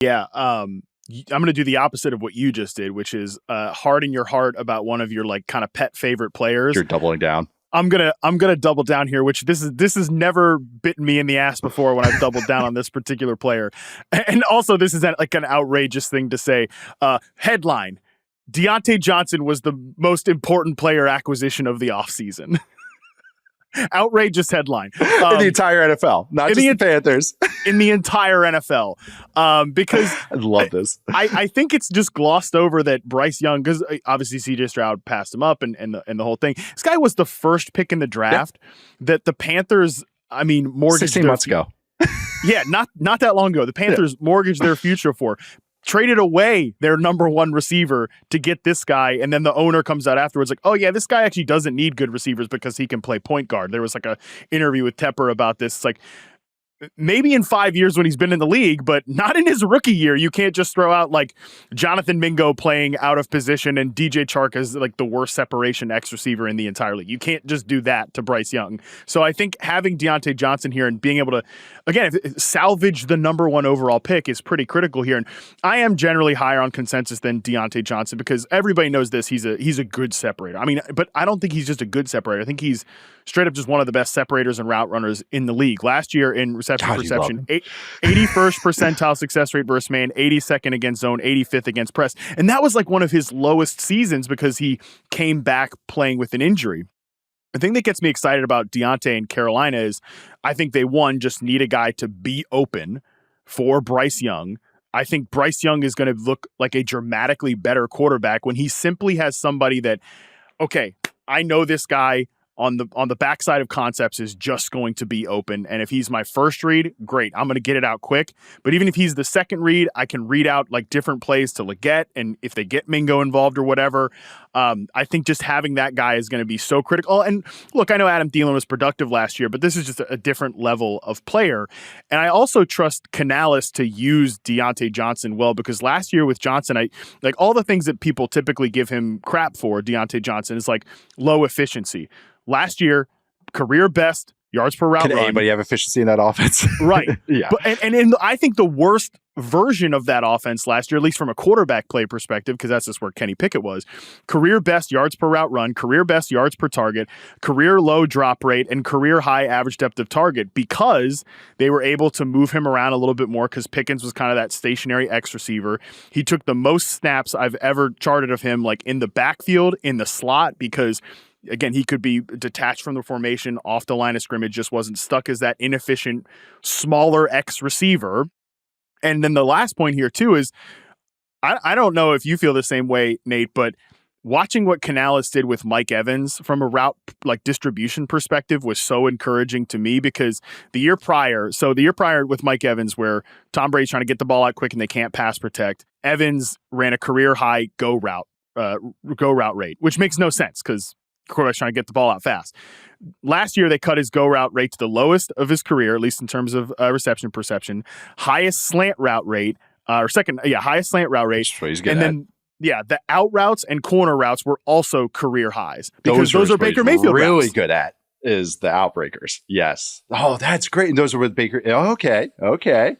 Yeah. I'm going to do the opposite of what you just did, which is harden your heart about one of your like kind of pet favorite players. You're doubling down. I'm gonna double down here, which this has never bitten me in the ass before when I've doubled down on this particular player. And also this is like an outrageous thing to say. Headline: Deontay Johnson was the most important player acquisition of the offseason. Outrageous headline. In the entire NFL, not just the Panthers. In the entire NFL. Because I love this. I think it's just glossed over that Bryce Young, because obviously CJ Stroud passed him up and the whole thing. This guy was the first pick in the draft that the Panthers, mortgaged 16 months ago. Yeah, not that long ago. The Panthers mortgaged their future for. Traded away their number one receiver to get this guy, and then the owner comes out afterwards like, oh yeah, this guy actually doesn't need good receivers because he can play point guard. There was like a interview with Tepper about this. It's like, maybe in 5 years when he's been in the league, but not in his rookie year. You can't just throw out like Jonathan Mingo playing out of position and DJ Chark as like the worst separation X receiver in the entire league. You can't just do that to Bryce Young. So I think having Deontay Johnson here and being able to, again, salvage the number one overall pick is pretty critical here. And I am generally higher on consensus than Deontay Johnson because everybody knows this. He's a good separator. But I don't think he's just a good separator. I think he's straight up just one of the best separators and route runners in the league. Last year in reception, 81st percentile success rate versus man, 82nd against zone, 85th against press. And that was like one of his lowest seasons because he came back playing with an injury. The thing that gets me excited about Deontay and Carolina is I think they, just need a guy to be open for Bryce Young. I think Bryce Young is going to look like a dramatically better quarterback when he simply has somebody that, okay, I know this guy on the backside of concepts is just going to be open. And if he's my first read, great. I'm going to get it out quick. But even if he's the second read, I can read out like different plays to Leggett. And if they get Mingo involved or whatever, I think just having that guy is going to be so critical. And look, I know Adam Thielen was productive last year, but this is just a different level of player. And I also trust Canalis to use Deontay Johnson well, because last year with Johnson, I like all the things that people typically give him crap for. Deontay Johnson is like low efficiency. Last year, career best yards per route run. Can anybody have efficiency in that offense? Right. Yeah. But, and I think the worst version of that offense last year, at least from a quarterback play perspective, because that's just where Kenny Pickett was, career best yards per route run, career best yards per target, career low drop rate, and career high average depth of target, because they were able to move him around a little bit more because Pickens was kind of that stationary X receiver. He took the most snaps I've ever charted of him, like in the backfield, in the slot, because again, he could be detached from the formation off the line of scrimmage, just wasn't stuck as that inefficient, smaller X receiver. And then the last point here, too, is I don't know if you feel the same way, Nate, but watching what Canalis did with Mike Evans from a route like distribution perspective was so encouraging to me, because the year prior with Mike Evans, where Tom Brady's trying to get the ball out quick and they can't pass protect, Evans ran a career high go route rate, which makes no sense because quarterback's trying to get the ball out fast. Last year, they cut his go route rate to the lowest of his career, at least in terms of reception perception. Highest slant route rate, highest slant route rate. And then, the out routes and corner routes were also career highs, because those are Baker Mayfield really routes. Good at is the outbreakers. Yes. Oh, that's great. And those are with Baker. Okay.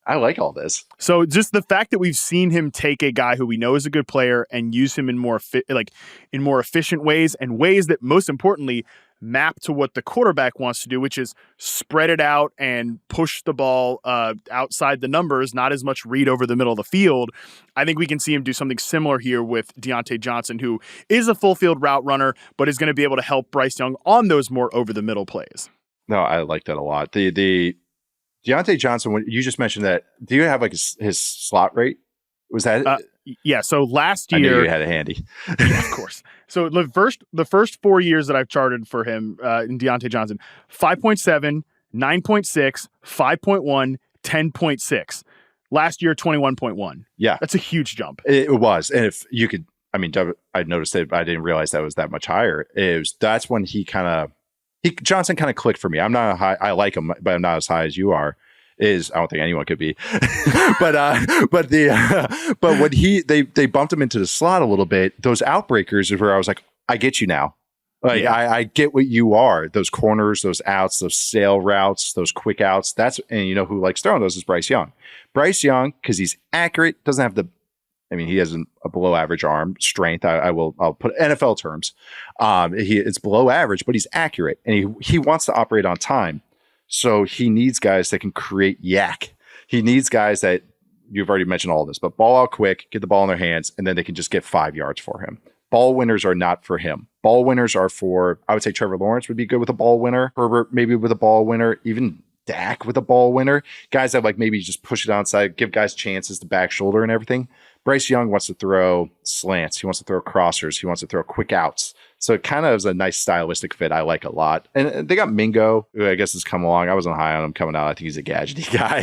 I like all this. So just the fact that we've seen him take a guy who we know is a good player and use him in more efficient ways, and ways that most importantly map to what the quarterback wants to do, which is spread it out and push the ball outside the numbers, not as much read over the middle of the field. I think we can see him do something similar here with Deontay Johnson, who is a full field route runner, but is going to be able to help Bryce Young on those more over the middle plays. No, I like that a lot. The Deontay Johnson, when you just mentioned that, do you have like his slot rate? Was that? Yeah. So last year, I knew you had it handy. Yeah, of course. So the first 4 years that I've charted for him in Deontay Johnson, 5.7, 9.6, 5.1, 10.6. Last year, 21.1. Yeah. That's a huge jump. It was. And if you could, I noticed it, but I didn't realize that was that much higher. That's when Johnson kind of clicked for me. I'm not I like him, but I'm not as high as you are. I don't think anyone could be. but when they bumped him into the slot a little bit, those outbreakers is where I was like, I get you now. Like I get what you are. Those corners, those outs, those sail routes, those quick outs. And you know who likes throwing those is Bryce Young. Bryce Young, because he's accurate, doesn't have he has a below average arm strength. I'll put NFL terms. It's below average, but he's accurate and he wants to operate on time. So he needs guys that can create yak. He needs guys that you've already mentioned all this, but ball out quick, get the ball in their hands, and then they can just get 5 yards for him. Ball winners are not for him. Ball winners are for, I would say Trevor Lawrence would be good with a ball winner. Herbert maybe with a ball winner. Even Dak with a ball winner. Guys that like maybe just push it outside, give guys chances to back shoulder and everything. Bryce Young wants to throw slants. He wants to throw crossers. He wants to throw quick outs. So it kind of is a nice stylistic fit I like a lot. And they got Mingo, who I guess has come along. I wasn't high on him coming out. I think he's a gadgety guy.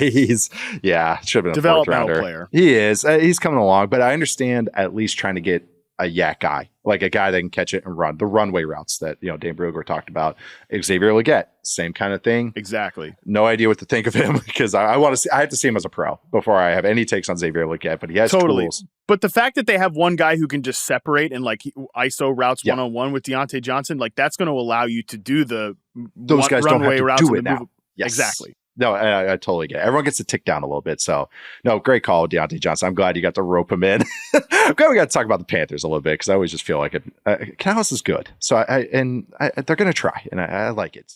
Should have been a fourth rounder. Player. He is. He's coming along, but I understand at least trying to get a yak guy, like a guy that can catch it and run the runway routes that, Dane Brugler talked about. Xavier Legette, same kind of thing. Exactly. No idea what to think of him because I have to see him as a pro before I have any takes on Xavier Legette, but he has tools. But the fact that they have one guy who can just separate and like ISO routes one-on-one with Deontay Johnson, like that's going to allow you to do those guys runway don't have to do it now. Yes. Exactly. No, I totally get it. Everyone gets to tick down a little bit. So, no, great call, Deontay Johnson. I'm glad you got to rope him in. I'm glad we got to talk about the Panthers a little bit because I always just feel like Canalis is good. So, they're going to try, and I like it.